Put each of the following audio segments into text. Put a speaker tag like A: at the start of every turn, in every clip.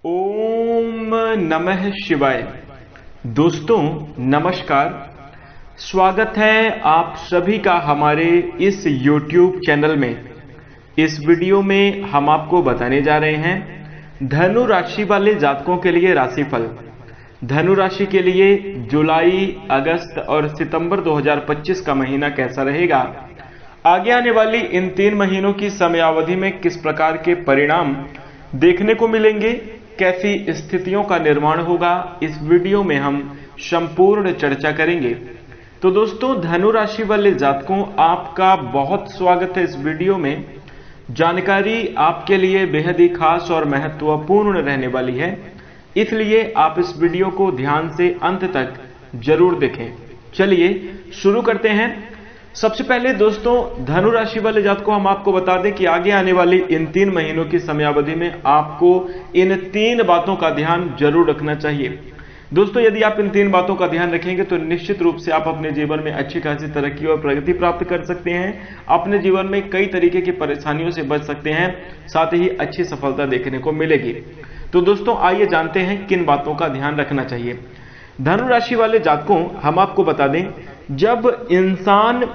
A: ओम नमः शिवाय। दोस्तों नमस्कार, स्वागत है आप सभी का हमारे इस YouTube चैनल में। इस वीडियो में हम आपको बताने जा रहे हैं धनु राशि वाले जातकों के लिए राशिफल। धनु राशि के लिए जुलाई, अगस्त और सितंबर 2025 का महीना कैसा रहेगा, आगे आने वाली इन 3 महीनों की समयावधि में किस प्रकार के परिणाम देखने को मिलेंगे, कैसी स्थितियों का निर्माण होगा, इस वीडियो में हम संपूर्ण चर्चा करेंगे। तो दोस्तों धनु राशि वाले जातकों, आपका बहुत स्वागत है इस वीडियो में। जानकारी आपके लिए बेहद ही खास और महत्वपूर्ण रहने वाली है, इसलिए आप इस वीडियो को ध्यान से अंत तक जरूर देखें। चलिए शुरू करते हैं। सबसे पहले दोस्तों धनु राशि वाले जातकों, हम आपको बता दें कि आगे आने वाली इन 3 महीनों की समयावधि में आपको इन 3 बातों का ध्यान जरूर रखना चाहिए। दोस्तों यदि आप इन 3 बातों का ध्यान रखेंगे तो निश्चित रूप से आप अपने जीवन में अच्छी खासी तरक्की और प्रगति प्राप्त कर सकते हैं। अपने जीवन में कई तरीके की परेशानियों से बच सकते हैं, साथ ही अच्छी सफलता देखने को मिलेगी। तो दोस्तों आइए जानते हैं किन बातों का ध्यान रखना चाहिए। धनु राशि वाले जातकों, हम आपको बता दें, जब इंसान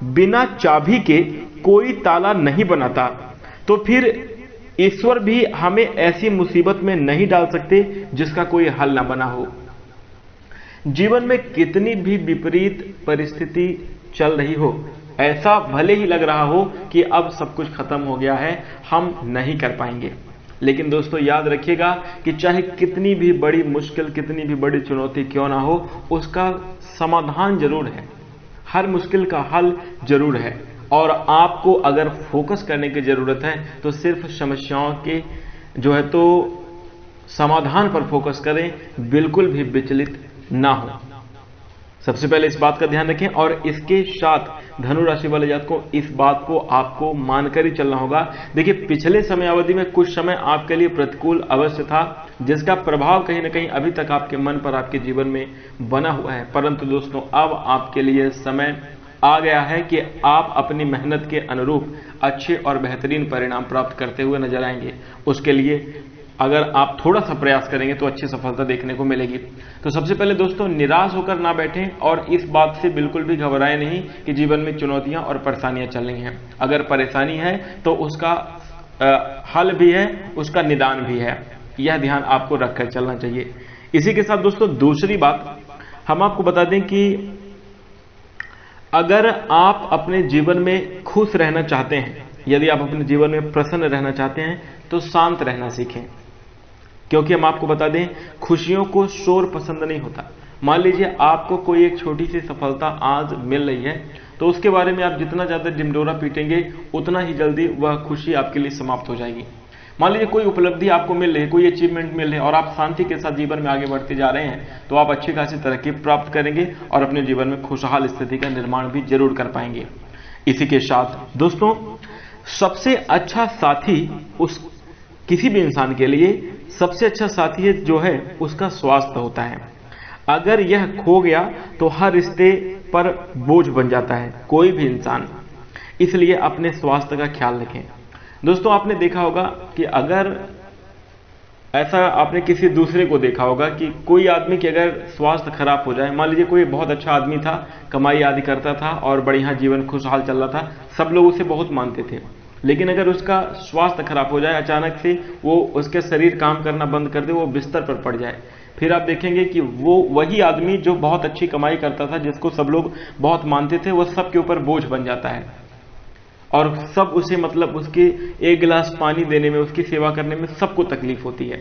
A: बिना चाबी के कोई ताला नहीं बनाता तो फिर ईश्वर भी हमें ऐसी मुसीबत में नहीं डाल सकते जिसका कोई हल ना बना हो। जीवन में कितनी भी विपरीत परिस्थिति चल रही हो, ऐसा भले ही लग रहा हो कि अब सब कुछ खत्म हो गया है, हम नहीं कर पाएंगे, लेकिन दोस्तों याद रखिएगा कि चाहे कितनी भी बड़ी मुश्किल, कितनी भी बड़ी चुनौती क्यों ना हो, उसका समाधान जरूर है। हर मुश्किल का हल जरूर है, और आपको अगर फोकस करने की जरूरत है तो सिर्फ समस्याओं के समाधान पर फोकस करें, बिल्कुल भी विचलित ना हो। सबसे पहले इस बात का ध्यान रखें, और इसके साथ धनु राशि वाले जातकों इस बात को आपको मानकर ही चलना होगा। देखिए पिछले समयावधि में कुछ समय आपके लिए प्रतिकूल अवश्य था, जिसका प्रभाव कहीं ना कहीं अभी तक आपके मन पर, आपके जीवन में बना हुआ है, परंतु दोस्तों अब आपके लिए समय आ गया है कि आप अपनी मेहनत के अनुरूप अच्छे और बेहतरीन परिणाम प्राप्त करते हुए नजर आएंगे। उसके लिए अगर आप थोड़ा सा प्रयास करेंगे तो अच्छी सफलता देखने को मिलेगी। तो सबसे पहले दोस्तों निराश होकर ना बैठें, और इस बात से बिल्कुल भी घबराएं नहीं कि जीवन में चुनौतियां और परेशानियां चल रही हैं। अगर परेशानी है तो उसका हल भी है, उसका निदान भी है, यह ध्यान आपको रखकर चलना चाहिए। इसी के साथ दोस्तों दूसरी बात हम आपको बता दें कि अगर आप अपने जीवन में खुश रहना चाहते हैं, यदि आप अपने जीवन में प्रसन्न रहना चाहते हैं तो शांत रहना सीखें, क्योंकि हम आपको बता दें खुशियों को शोर पसंद नहीं होता। मान लीजिए आपको कोई एक छोटी सी सफलता आज मिल रही है, तो उसके बारे में आप जितना ज्यादा डिंडोरा पीटेंगे उतना ही जल्दी वह खुशी आपके लिए समाप्त हो जाएगी। मान लीजिए कोई उपलब्धि आपको मिल रही है, कोई अचीवमेंट मिल रही है और आप शांति के साथ जीवन में आगे बढ़ते जा रहे हैं, तो आप अच्छी खासी तरक्की प्राप्त करेंगे और अपने जीवन में खुशहाल स्थिति का निर्माण भी जरूर कर पाएंगे। इसी के साथ दोस्तों सबसे अच्छा साथी किसी भी इंसान के लिए सबसे अच्छा साथी जो है उसका स्वास्थ्य होता है। अगर यह खो गया तो हर रिश्ते पर बोझ बन जाता है कोई भी इंसान, इसलिए अपने स्वास्थ्य का ख्याल रखें। दोस्तों आपने देखा होगा कि अगर ऐसा आपने किसी दूसरे को देखा होगा कि कोई आदमी की अगर स्वास्थ्य खराब हो जाए, मान लीजिए कोई बहुत अच्छा आदमी था, कमाई आदि करता था और बढ़िया जीवन खुशहाल चल रहा था, सब लोग उसे बहुत मानते थे, लेकिन अगर उसका स्वास्थ्य खराब हो जाए, अचानक से वो उसके शरीर काम करना बंद कर दे, वो बिस्तर पर पड़ जाए, फिर आप देखेंगे कि वो वही आदमी जो बहुत अच्छी कमाई करता था, जिसको सब लोग बहुत मानते थे, वो सबके ऊपर बोझ बन जाता है और सब उसे उसके एक गिलास पानी देने में, उसकी सेवा करने में सबको तकलीफ होती है।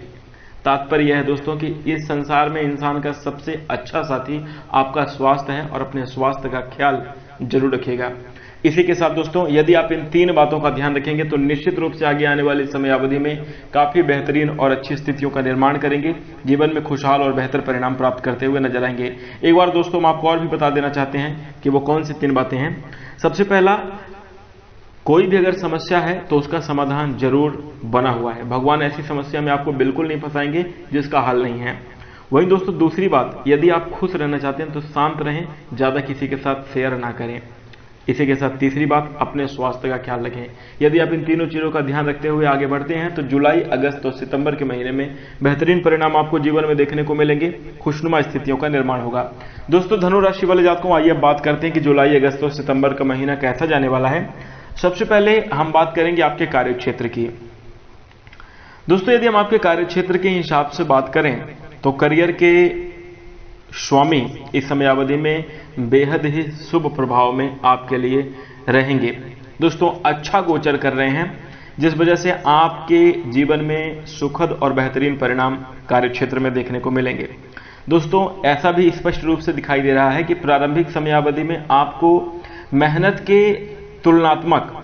A: तात्पर्य यह है दोस्तों कि इस संसार में इंसान का सबसे अच्छा साथी आपका स्वास्थ्य है, और अपने स्वास्थ्य का ख्याल जरूर रखिएगा। इसी के साथ दोस्तों यदि आप इन 3 बातों का ध्यान रखेंगे तो निश्चित रूप से आगे आने वाली समयावधि में काफी बेहतरीन और अच्छी स्थितियों का निर्माण करेंगे, जीवन में खुशहाल और बेहतर परिणाम प्राप्त करते हुए नजर आएंगे। एक बार दोस्तों हम आपको और भी बता देना चाहते हैं कि वो कौन सी 3 बातें हैं। सबसे पहला, कोई भी अगर समस्या है तो उसका समाधान जरूर बना हुआ है। भगवान ऐसी समस्या में आपको बिल्कुल नहीं फंसाएंगे जिसका हल नहीं है। वहीं दोस्तों दूसरी बात, यदि आप खुश रहना चाहते हैं तो शांत रहें, ज्यादा किसी के साथ शेयर ना करें। इसी के साथ तीसरी बात, अपने स्वास्थ्य का ख्याल रखें। यदि आप इन तीनों चीजों का ध्यान रखते हुए आगे बढ़ते हैं तो जुलाई, अगस्त और सितंबर के महीने में बेहतरीन परिणाम आपको जीवन में देखने को मिलेंगे, खुशनुमा स्थितियों का निर्माण होगा। दोस्तों, धनु राशि वाले जातकों, आइए अब बात करते हैं कि जुलाई, अगस्त और सितंबर का महीना कैसा जाने वाला है। सबसे पहले हम बात करेंगे आपके कार्य क्षेत्र की। दोस्तों, यदि हम आपके कार्य क्षेत्र के हिसाब से बात करें तो करियर के स्वामी इस समयावधि में बेहद ही शुभ प्रभाव में आपके लिए रहेंगे। दोस्तों, अच्छा गोचर कर रहे हैं, जिस वजह से आपके जीवन में सुखद और बेहतरीन परिणाम कार्य क्षेत्र में देखने को मिलेंगे। दोस्तों, ऐसा भी स्पष्ट रूप से दिखाई दे रहा है कि प्रारंभिक समयावधि में आपको मेहनत के तुलनात्मक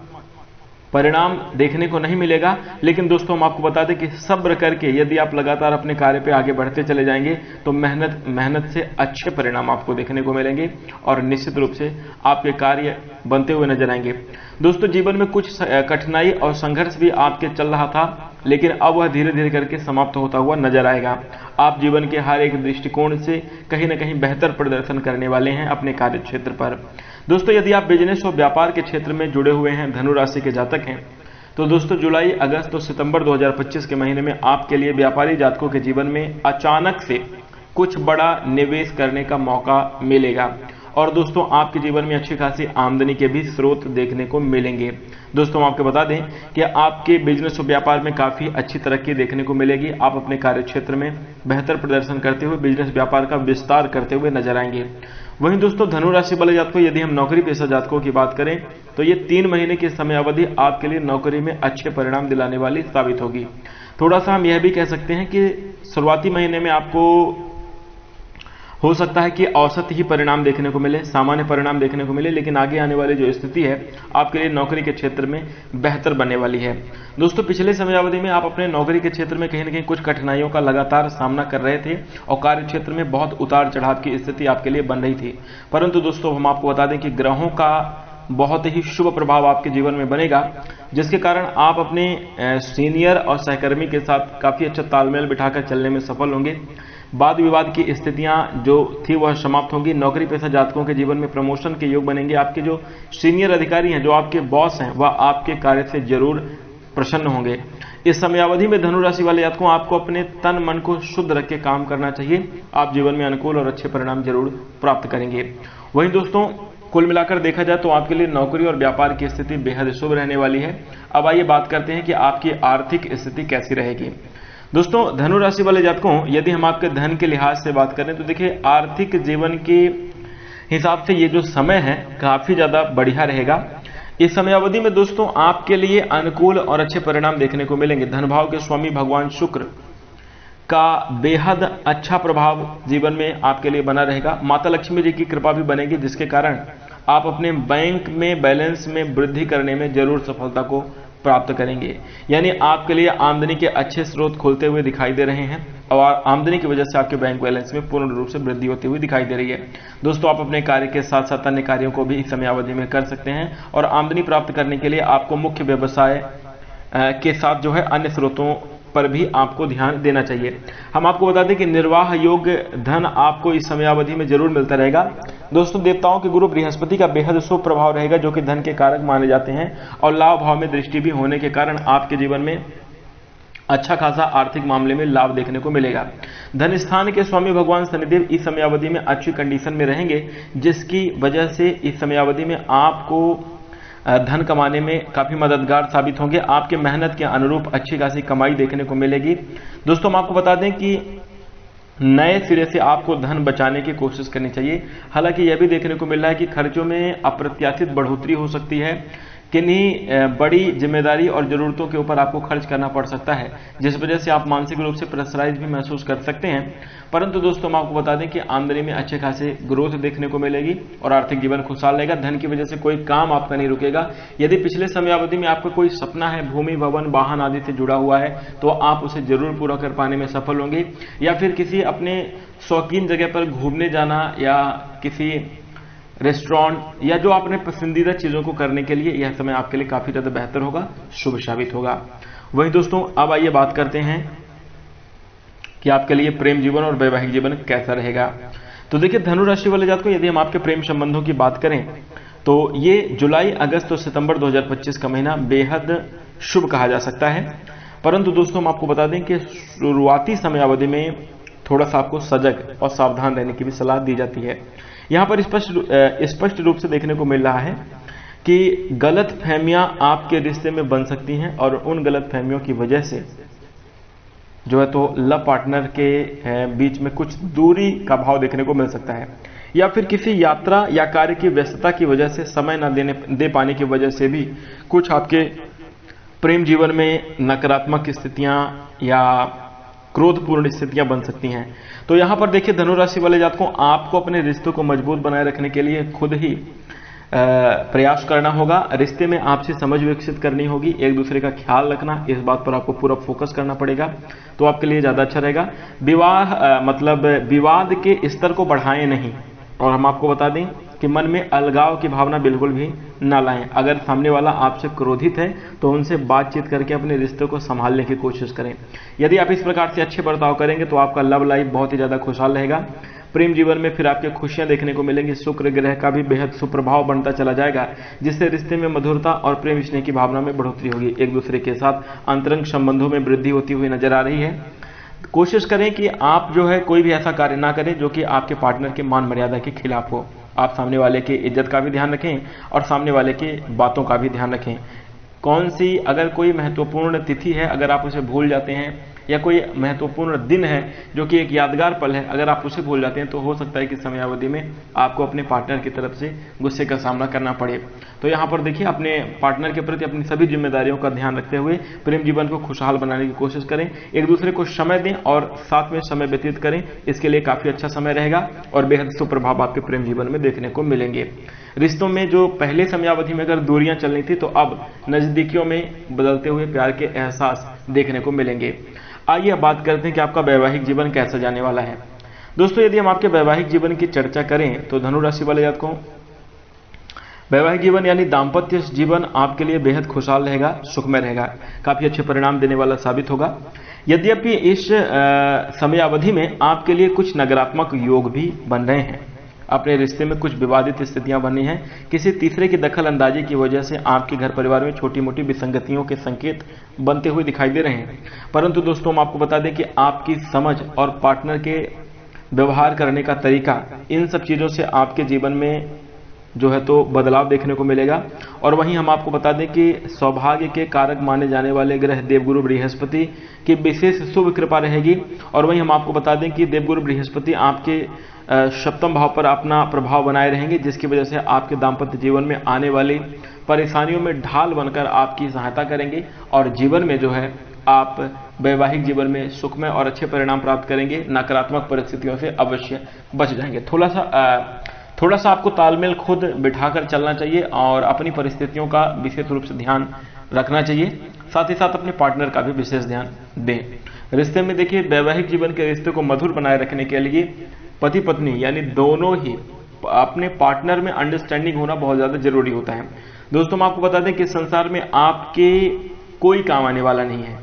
A: परिणाम देखने को नहीं मिलेगा, लेकिन दोस्तों हम आपको बता दें कि सब्र करके यदि आप लगातार अपने कार्य पे आगे बढ़ते चले जाएंगे तो मेहनत से अच्छे परिणाम आपको देखने को मिलेंगे और निश्चित रूप से आपके कार्य बनते हुए नजर आएंगे। दोस्तों, जीवन में कुछ कठिनाई और संघर्ष भी आपके चल रहा था, लेकिन अब वह धीरे धीरे करके समाप्त होता हुआ नजर आएगा। आप जीवन के हर एक दृष्टिकोण से कहीं न कहीं बेहतर प्रदर्शन करने वाले हैं अपने कार्य क्षेत्र पर। दोस्तों, यदि आप बिजनेस और व्यापार के क्षेत्र में जुड़े हुए हैं, धनु राशि के जातक हैं, तो दोस्तों जुलाई, अगस्त और सितंबर 2025 के महीने में आपके लिए व्यापारी जातकों के जीवन में अचानक से कुछ बड़ा निवेश करने का मौका मिलेगा और दोस्तों आपके जीवन में अच्छी खासी आमदनी के भी स्रोत देखने को मिलेंगे। दोस्तों, हम आपको बता दें कि आपके बिजनेस और व्यापार में काफी अच्छी तरक्की देखने को मिलेगी। आप अपने कार्य क्षेत्र में बेहतर प्रदर्शन करते हुए बिजनेस व्यापार का विस्तार करते हुए नजर आएंगे। वहीं दोस्तों, धनु राशि वाले जातकों, यदि हम नौकरी पेशा जातकों की बात करें तो ये 3 महीने की समयावधि आपके लिए नौकरी में अच्छे परिणाम दिलाने वाली साबित होगी। थोड़ा सा हम यह भी कह सकते हैं कि शुरुआती महीने में आपको हो सकता है कि औसत ही परिणाम देखने को मिले, सामान्य परिणाम देखने को मिले, लेकिन आगे आने वाली जो स्थिति है आपके लिए नौकरी के क्षेत्र में बेहतर बनने वाली है। दोस्तों, पिछले समयावधि में आप अपने नौकरी के क्षेत्र में कहीं न कहीं कुछ कठिनाइयों का लगातार सामना कर रहे थे और कार्य क्षेत्र में बहुत उतार चढ़ाव की स्थिति आपके लिए बन रही थी, परंतु दोस्तों हम आपको बता दें कि ग्रहों का बहुत ही शुभ प्रभाव आपके जीवन में बनेगा, जिसके कारण आप अपने सीनियर और सहकर्मी के साथ काफी अच्छा तालमेल बिठाकर चलने में सफल होंगे। वाद विवाद की स्थितियां जो थी वह समाप्त होंगी। नौकरी पेशा जातकों के जीवन में प्रमोशन के योग बनेंगे। आपके जो सीनियर अधिकारी हैं, जो आपके बॉस हैं, वह आपके कार्य से जरूर प्रसन्न होंगे। इस समयावधि में धनु राशि वाले जातकों, आपको अपने तन मन को शुद्ध रख के काम करना चाहिए। आप जीवन में अनुकूल और अच्छे परिणाम जरूर प्राप्त करेंगे। वहीं दोस्तों, कुल मिलाकर देखा जाए तो आपके लिए नौकरी और व्यापार की स्थिति बेहद शुभ रहने वाली है। अब आइए बात करते हैं कि आपकी आर्थिक स्थिति कैसी रहेगी। दोस्तों, धनु राशि वाले जातकों, यदि हम आपके धन के लिहाज से बात करें तो देखिए आर्थिक जीवन के हिसाब से ये जो समय है काफी ज्यादा बढ़िया रहेगा। इस समयावधि में दोस्तों आपके लिए अनुकूल और अच्छे परिणाम देखने को मिलेंगे। धन भाव के स्वामी भगवान शुक्र का बेहद अच्छा प्रभाव जीवन में आपके लिए बना रहेगा। माता लक्ष्मी जी की कृपा भी बनेगी, जिसके कारण आप अपने बैंक में बैलेंस में वृद्धि करने में जरूर सफलता को प्राप्त करेंगे। यानी आपके लिए आमदनी के अच्छे स्रोत खुलते हुए दिखाई दे रहे हैं और आमदनी की वजह से आपके बैंक बैलेंस में पूर्ण रूप से वृद्धि होती हुई दिखाई दे रही है। दोस्तों, आप अपने कार्य के साथ साथ अन्य कार्यों को भी इस समयावधि में कर सकते हैं और आमदनी प्राप्त करने के लिए आपको मुख्य व्यवसाय के साथ जो है अन्य स्रोतों पर भी आपको ध्यान देना चाहिए। हम आपको बता दें कि निर्वाह योग्य धन आपको इस समयावधि में जरूर मिलता रहेगा। दोस्तों, देवताओं के गुरु बृहस्पति का बेहद शुभ प्रभाव रहेगा, जो कि धन के कारक माने जाते हैं और लाभ भाव में दृष्टि भी होने के कारण आपके जीवन में अच्छा खासा आर्थिक मामले में लाभ देखने को मिलेगा। धन स्थान के स्वामी भगवान शनिदेव इस समयावधि में अच्छी कंडीशन में रहेंगे, जिसकी वजह से इस समयावधि में आपको धन कमाने में काफी मददगार साबित होंगे। आपके मेहनत के अनुरूप अच्छी खासी कमाई देखने को मिलेगी। दोस्तों, हम आपको बता दें कि नए सिरे से आपको धन बचाने की कोशिश करनी चाहिए। हालांकि यह भी देखने को मिल रहा है कि खर्चों में अप्रत्याशित बढ़ोतरी हो सकती है। किन्हीं बड़ी जिम्मेदारी और जरूरतों के ऊपर आपको खर्च करना पड़ सकता है, जिस वजह से आप मानसिक रूप से प्रेशराइज भी महसूस कर सकते हैं। परंतु दोस्तों, हम आपको बता दें कि आमदनी में अच्छे खासे ग्रोथ देखने को मिलेगी और आर्थिक जीवन खुशहाल रहेगा। धन की वजह से कोई काम आपका नहीं रुकेगा। यदि पिछले समयावधि में आपका कोई सपना है, भूमि, भवन, वाहन आदि से जुड़ा हुआ है, तो आप उसे जरूर पूरा कर पाने में सफल होंगे। या फिर किसी अपने शौकीन जगह पर घूमने जाना या किसी रेस्टोरेंट या जो अपने पसंदीदा चीजों को करने के लिए यह समय आपके लिए काफी ज्यादा बेहतर होगा, शुभ साबित होगा। वही दोस्तों, अब आइए बात करते हैं कि आपके लिए प्रेम जीवन और वैवाहिक जीवन कैसा रहेगा। तो देखिए, धनु राशि वाले जातकों, यदि हम आपके प्रेम संबंधों की बात करें तो ये जुलाई, अगस्त और सितंबर 2025 का महीना बेहद शुभ कहा जा सकता है। परंतु दोस्तों हम आपको बता दें कि शुरुआती समयावधि में थोड़ा सा आपको सजग और सावधान रहने की भी सलाह दी जाती है। यहाँ पर स्पष्ट रूप से देखने को मिल रहा है कि गलत फहमियां आपके रिश्ते में बन सकती हैं और उन गलत फहमियों की वजह से जो है तो लव पार्टनर के बीच में कुछ दूरी का भाव देखने को मिल सकता है, या फिर किसी यात्रा या कार्य की व्यस्तता की वजह से समय न दे पाने की वजह से भी कुछ आपके प्रेम जीवन में नकारात्मक स्थितियां या क्रोधपूर्ण स्थितियां बन सकती हैं। तो यहां पर देखिए धनु राशि वाले जातकों, आपको अपने रिश्तों को मजबूत बनाए रखने के लिए खुद ही प्रयास करना होगा। रिश्ते में आपसी समझ विकसित करनी होगी, एक दूसरे का ख्याल रखना, इस बात पर आपको पूरा फोकस करना पड़ेगा, तो आपके लिए ज्यादा अच्छा रहेगा। विवाद के स्तर को बढ़ाएं नहीं, और हम आपको बता दें कि मन में अलगाव की भावना बिल्कुल भी ना लाएं। अगर सामने वाला आपसे क्रोधित है तो उनसे बातचीत करके अपने रिश्ते को संभालने की कोशिश करें। यदि आप इस प्रकार से अच्छे बर्ताव करेंगे तो आपका लव लाइफ बहुत ही ज्यादा खुशहाल रहेगा। प्रेम जीवन में फिर आपके खुशियां देखने को मिलेंगी। शुक्र ग्रह का भी बेहद सुप्रभाव बनता चला जाएगा, जिससे रिश्ते में मधुरता और प्रेम स्नेह की भावना में बढ़ोतरी होगी। एक दूसरे के साथ अंतरंग संबंधों में वृद्धि होती हुई नजर आ रही है। कोशिश करें कि आप जो है कोई भी ऐसा कार्य ना करें जो कि आपके पार्टनर के मान मर्यादा के खिलाफ हो। आप सामने वाले की इज्जत का भी ध्यान रखें और सामने वाले की बातों का भी ध्यान रखें। कौन सी अगर कोई महत्वपूर्ण तिथि है, अगर आप उसे भूल जाते हैं, या कोई महत्वपूर्ण दिन है जो कि एक यादगार पल है, अगर आप उसे भूल जाते हैं तो हो सकता है कि समयावधि में आपको अपने पार्टनर की तरफ से गुस्से का सामना करना पड़े। तो यहाँ पर देखिए अपने पार्टनर के प्रति अपनी सभी जिम्मेदारियों का ध्यान रखते हुए प्रेम जीवन को खुशहाल बनाने की कोशिश करें। एक दूसरे को समय दें और साथ में समय व्यतीत करें, इसके लिए काफी अच्छा समय रहेगा और बेहद सुप्रभाव आपके प्रेम जीवन में देखने को मिलेंगे। रिश्तों में जो पहले समयावधि में अगर दूरियां चल रही थी तो अब नजदीकियों में बदलते हुए प्यार के एहसास देखने को मिलेंगे। आइए अब बात करते हैं कि आपका वैवाहिक जीवन कैसा जाने वाला है। दोस्तों यदि हम आपके वैवाहिक जीवन की चर्चा करें तो धनु राशि वाले जातकों, वैवाहिक जीवन यानी दाम्पत्य जीवन आपके लिए बेहद खुशहाल रहेगा, सुखमय रहेगा, काफी अच्छे परिणाम देने वाला साबित होगा। यद्यपि इस समयावधि में आपके लिए कुछ नकारात्मक योग भी बन रहे हैं। अपने रिश्ते में कुछ विवादित स्थितियां बनी हैं। किसी तीसरे की दखल अंदाजी की वजह से आपके घर परिवार में छोटी मोटी विसंगतियों के संकेत बनते हुए दिखाई दे रहे हैं। परंतु दोस्तों हम आपको बता दें कि आपकी समझ और पार्टनर के व्यवहार करने का तरीका, इन सब चीजों से आपके जीवन में जो है तो बदलाव देखने को मिलेगा। और वहीं हम आपको बता दें कि सौभाग्य के कारक माने जाने वाले ग्रह देवगुरु बृहस्पति की विशेष शुभ कृपा रहेगी। और वहीं हम आपको बता दें कि देवगुरु बृहस्पति आपके सप्तम भाव पर अपना प्रभाव बनाए रहेंगे, जिसकी वजह से आपके दाम्पत्य जीवन में आने वाली परेशानियों में ढाल बनकर आपकी सहायता करेंगे और जीवन में जो है आप वैवाहिक जीवन में सुखमय और अच्छे परिणाम प्राप्त करेंगे। नकारात्मक परिस्थितियों से अवश्य बच जाएंगे। थोड़ा सा आपको तालमेल खुद बिठाकर चलना चाहिए और अपनी परिस्थितियों का विशेष रूप से ध्यान रखना चाहिए। साथ ही साथ अपने पार्टनर का भी विशेष ध्यान दें। रिश्ते में देखिए वैवाहिक जीवन के रिश्ते को मधुर बनाए रखने के लिए पति पत्नी यानी दोनों ही अपने पार्टनर में अंडरस्टैंडिंग होना बहुत ज्यादा जरूरी होता है। दोस्तों हम आपको बता दें कि संसार में आपके कोई काम आने वाला नहीं है,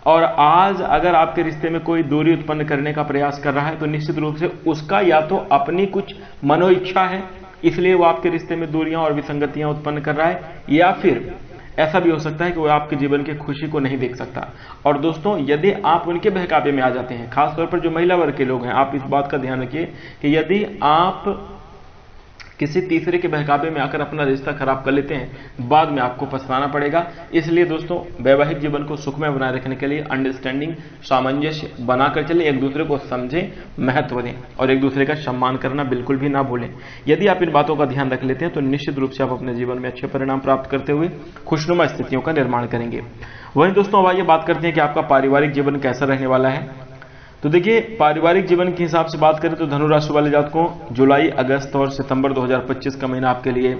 A: और आज अगर आपके रिश्ते में कोई दूरी उत्पन्न करने का प्रयास कर रहा है तो निश्चित रूप से उसका या तो अपनी कुछ मनोइच्छा है, इसलिए वो आपके रिश्ते में दूरियां और विसंगतियां उत्पन्न कर रहा है, या फिर ऐसा भी हो सकता है कि वो आपके जीवन की खुशी को नहीं देख सकता। और दोस्तों यदि आप उनके बहकावे में आ जाते हैं, खासतौर पर जो महिला वर्ग के लोग हैं, आप इस बात का ध्यान रखिए कि यदि आप किसी तीसरे के बहकावे में आकर अपना रिश्ता खराब कर लेते हैं, बाद में आपको पछताना पड़ेगा। इसलिए दोस्तों वैवाहिक जीवन को सुखमय बनाए रखने के लिए अंडरस्टैंडिंग, सामंजस्य बनाकर चले, एक दूसरे को समझें, महत्व दें और एक दूसरे का सम्मान करना बिल्कुल भी ना भूलें। यदि आप इन बातों का ध्यान रख लेते हैं तो निश्चित रूप से आप अपने जीवन में अच्छे परिणाम प्राप्त करते हुए खुशनुमा स्थितियों का निर्माण करेंगे। वहीं दोस्तों अब आइए बात करते हैं कि आपका पारिवारिक जीवन कैसा रहने वाला है। तो देखिए पारिवारिक जीवन के हिसाब से बात करें तो धनु राशि वाले जातकों जुलाई, अगस्त और सितंबर 2025 का महीना आपके लिए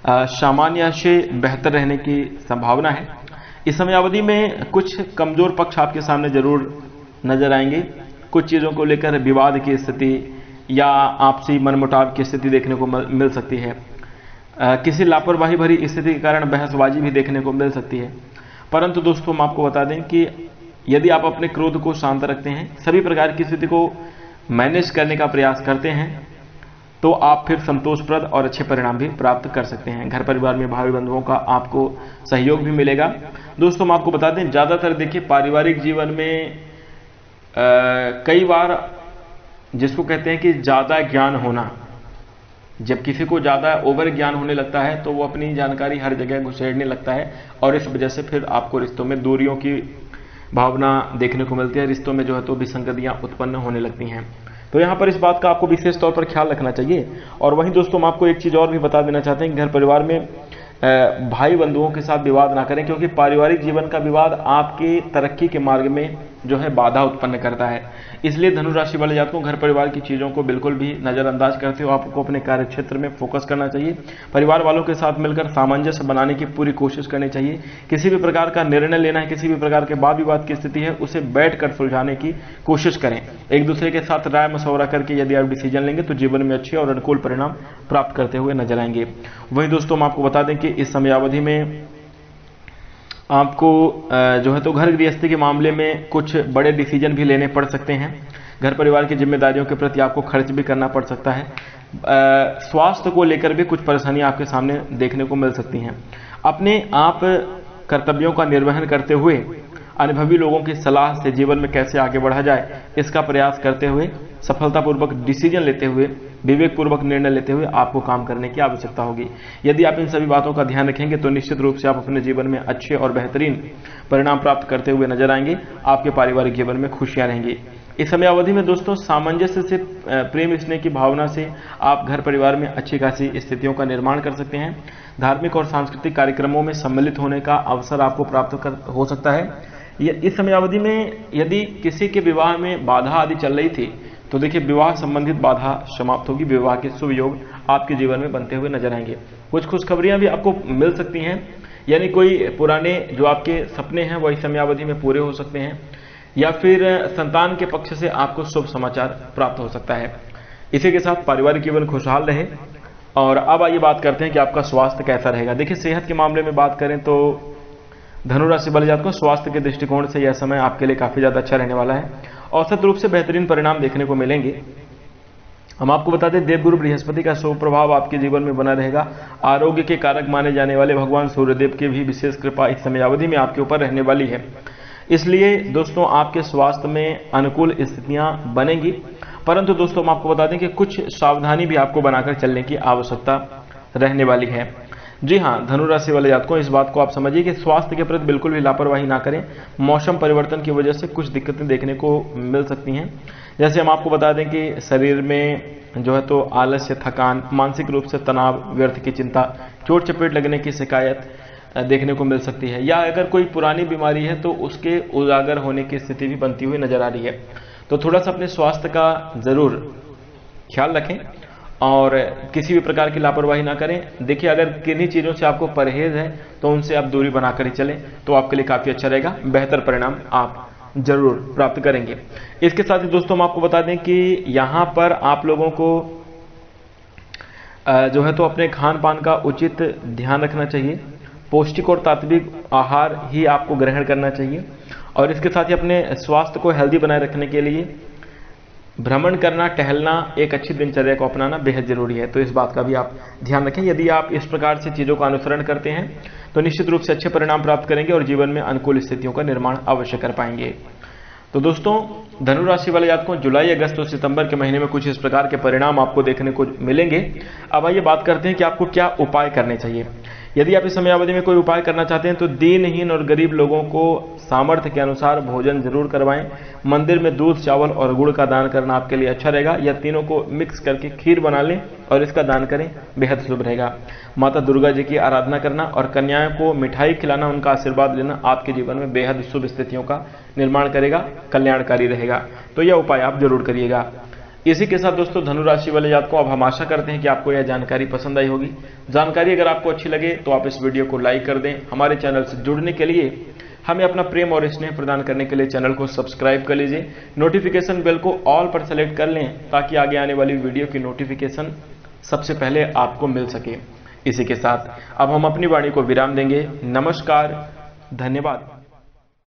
A: सामान्य से बेहतर रहने की संभावना है। इस समयावधि में कुछ कमजोर पक्ष आपके सामने जरूर नजर आएंगे। कुछ चीजों को लेकर विवाद की स्थिति या आपसी मनमुटाव की स्थिति देखने को मिल सकती है। किसी लापरवाही भरी स्थिति के कारण बहसबाजी भी देखने को मिल सकती है। परंतु दोस्तों हम आपको बता दें कि यदि आप अपने क्रोध को शांत रखते हैं, सभी प्रकार की स्थिति को मैनेज करने का प्रयास करते हैं, तो आप फिर संतोषप्रद और अच्छे परिणाम भी प्राप्त कर सकते हैं। घर परिवार में भाई बंधुओं का आपको सहयोग भी मिलेगा। दोस्तों हम आपको बता दें, ज़्यादातर देखिए पारिवारिक जीवन में कई बार जिसको कहते हैं कि ज़्यादा ज्ञान होना, जब किसी को ज़्यादा ओवर ज्ञान होने लगता है तो वो अपनी जानकारी हर जगह घुसेड़ने लगता है और इस वजह से फिर आपको रिश्तों में दूरियों की भावना देखने को मिलती है। रिश्तों में जो है तो विसंगतियां उत्पन्न होने लगती हैं। तो यहाँ पर इस बात का आपको विशेष तौर पर ख्याल रखना चाहिए। और वहीं दोस्तों हम आपको एक चीज़ और भी बता देना चाहते हैं कि घर परिवार में भाई बंधुओं के साथ विवाद ना करें, क्योंकि पारिवारिक जीवन का विवाद आपके तरक्की के मार्ग में जो है बाधा उत्पन्न करता है। इसलिए धनु राशि वाले जातकों घर परिवार की चीज़ों को बिल्कुल भी नज़रअंदाज करते हो आपको अपने कार्य क्षेत्र में फोकस करना चाहिए। परिवार वालों के साथ मिलकर सामंजस्य बनाने की पूरी कोशिश करनी चाहिए। किसी भी प्रकार का निर्णय लेना है, किसी भी प्रकार के वाद विवाद की स्थिति है, उसे बैठकर सुलझाने की कोशिश करें। एक दूसरे के साथ राय मशवरा करके यदि आप डिसीजन लेंगे तो जीवन में अच्छे और अनुकूल परिणाम प्राप्त करते हुए नजर आएंगे। वहीं दोस्तों हम आपको बता दें कि इस समयावधि में आपको जो है तो घर गृहस्थी के मामले में कुछ बड़े डिसीजन भी लेने पड़ सकते हैं। घर परिवार की जिम्मेदारियों के प्रति आपको खर्च भी करना पड़ सकता है। स्वास्थ्य को लेकर भी कुछ परेशानियां आपके सामने देखने को मिल सकती हैं। अपने आप कर्तव्यों का निर्वहन करते हुए अनुभवी लोगों की सलाह से जीवन में कैसे आगे बढ़ा जाए, इसका प्रयास करते हुए सफलतापूर्वक डिसीजन लेते हुए, विवेकपूर्वक निर्णय लेते हुए आपको काम करने की आवश्यकता होगी। यदि आप इन सभी बातों का ध्यान रखेंगे तो निश्चित रूप से आप अपने जीवन में अच्छे और बेहतरीन परिणाम प्राप्त करते हुए नजर आएंगे। आपके पारिवारिक जीवन में खुशियां रहेंगी। इस समयावधि में दोस्तों सामंजस्य से, प्रेम स्नेह की भावना से आप घर परिवार में अच्छी खासी स्थितियों का निर्माण कर सकते हैं। धार्मिक और सांस्कृतिक कार्यक्रमों में सम्मिलित होने का अवसर आपको प्राप्त हो सकता है। इस समयावधि में यदि किसी के विवाह में बाधा आदि चल रही थी तो देखिए विवाह संबंधित बाधा समाप्त होगी। विवाह के शुभ योग आपके जीवन में बनते हुए नजर आएंगे। कुछ खुशखबरियां भी आपको मिल सकती हैं, यानी कोई पुराने जो आपके सपने हैं वो इस समयावधि में पूरे हो सकते हैं, या फिर संतान के पक्ष से आपको शुभ समाचार प्राप्त हो सकता है। इसी के साथ पारिवारिक जीवन खुशहाल रहे। और अब आइए बात करते हैं कि आपका स्वास्थ्य कैसा रहेगा। देखिए सेहत के मामले में बात करें तो धनु राशि वाले जातकों स्वास्थ्य के दृष्टिकोण से यह समय आपके लिए काफी ज्यादा अच्छा रहने वाला है। औसत रूप से बेहतरीन परिणाम देखने को मिलेंगे। हम आपको बता दें देवगुरु बृहस्पति का शुभ प्रभाव आपके जीवन में बना रहेगा। आरोग्य के कारक माने जाने वाले भगवान सूर्यदेव की भी विशेष कृपा इस समयावधि में आपके ऊपर रहने वाली है। इसलिए दोस्तों आपके स्वास्थ्य में अनुकूल स्थितियां बनेंगी। परंतु दोस्तों हम आपको बता दें कि कुछ सावधानी भी आपको बनाकर चलने की आवश्यकता रहने वाली है। जी हाँ, धनु राशि वाले जातकों इस बात को आप समझिए कि स्वास्थ्य के प्रति बिल्कुल भी लापरवाही ना करें। मौसम परिवर्तन की वजह से कुछ दिक्कतें देखने को मिल सकती हैं। जैसे हम आपको बता दें कि शरीर में जो है तो आलस्य, थकान, मानसिक रूप से तनाव, व्यर्थ की चिंता, चोट चपेट लगने की शिकायत देखने को मिल सकती है, या अगर कोई पुरानी बीमारी है तो उसके उजागर होने की स्थिति भी बनती हुई नजर आ रही है। तो थोड़ा सा अपने स्वास्थ्य का जरूर ख्याल रखें और किसी भी प्रकार की लापरवाही ना करें। देखिए अगर किन्हीं चीज़ों से आपको परहेज है तो उनसे आप दूरी बनाकर ही चलें तो आपके लिए काफ़ी अच्छा रहेगा। बेहतर परिणाम आप जरूर प्राप्त करेंगे। इसके साथ ही दोस्तों हम आपको बता दें कि यहाँ पर आप लोगों को जो है तो अपने खान पान का उचित ध्यान रखना चाहिए। पौष्टिक और तात्विक आहार ही आपको ग्रहण करना चाहिए। और इसके साथ ही अपने स्वास्थ्य को हेल्दी बनाए रखने के लिए भ्रमण करना, टहलना, एक अच्छी दिनचर्या को अपनाना बेहद जरूरी है। तो इस बात का भी आप ध्यान रखें। यदि आप इस प्रकार से चीज़ों का अनुसरण करते हैं तो निश्चित रूप से अच्छे परिणाम प्राप्त करेंगे और जीवन में अनुकूल स्थितियों का निर्माण अवश्य कर पाएंगे। तो दोस्तों धनु राशि वाले जातकों जुलाई, अगस्त और सितंबर के महीने में कुछ इस प्रकार के परिणाम आपको देखने को मिलेंगे। अब आइए बात करते हैं कि आपको क्या उपाय करने चाहिए। यदि आप इस समयावधि में कोई उपाय करना चाहते हैं तो दीनहीन और गरीब लोगों को सामर्थ्य के अनुसार भोजन जरूर करवाएं। मंदिर में दूध, चावल और गुड़ का दान करना आपके लिए अच्छा रहेगा, या तीनों को मिक्स करके खीर बना लें और इसका दान करें, बेहद शुभ रहेगा। माता दुर्गा जी की आराधना करना और कन्याओं को मिठाई खिलाना, उनका आशीर्वाद लेना आपके जीवन में बेहद शुभ स्थितियों का निर्माण करेगा, कल्याणकारी रहेगा। तो यह उपाय आप जरूर करिएगा। इसी के साथ दोस्तों धनु राशि वाले जातकों अब हम आशा करते हैं कि आपको यह जानकारी पसंद आई होगी। जानकारी अगर आपको अच्छी लगे तो आप इस वीडियो को लाइक कर दें। हमारे चैनल से जुड़ने के लिए, हमें अपना प्रेम और स्नेह प्रदान करने के लिए चैनल को सब्सक्राइब कर लीजिए। नोटिफिकेशन बेल को ऑल पर सेलेक्ट कर लें ताकि आगे आने वाली वीडियो की नोटिफिकेशन सबसे पहले आपको मिल सके। इसी के साथ अब हम अपनी वाणी को विराम देंगे। नमस्कार, धन्यवाद।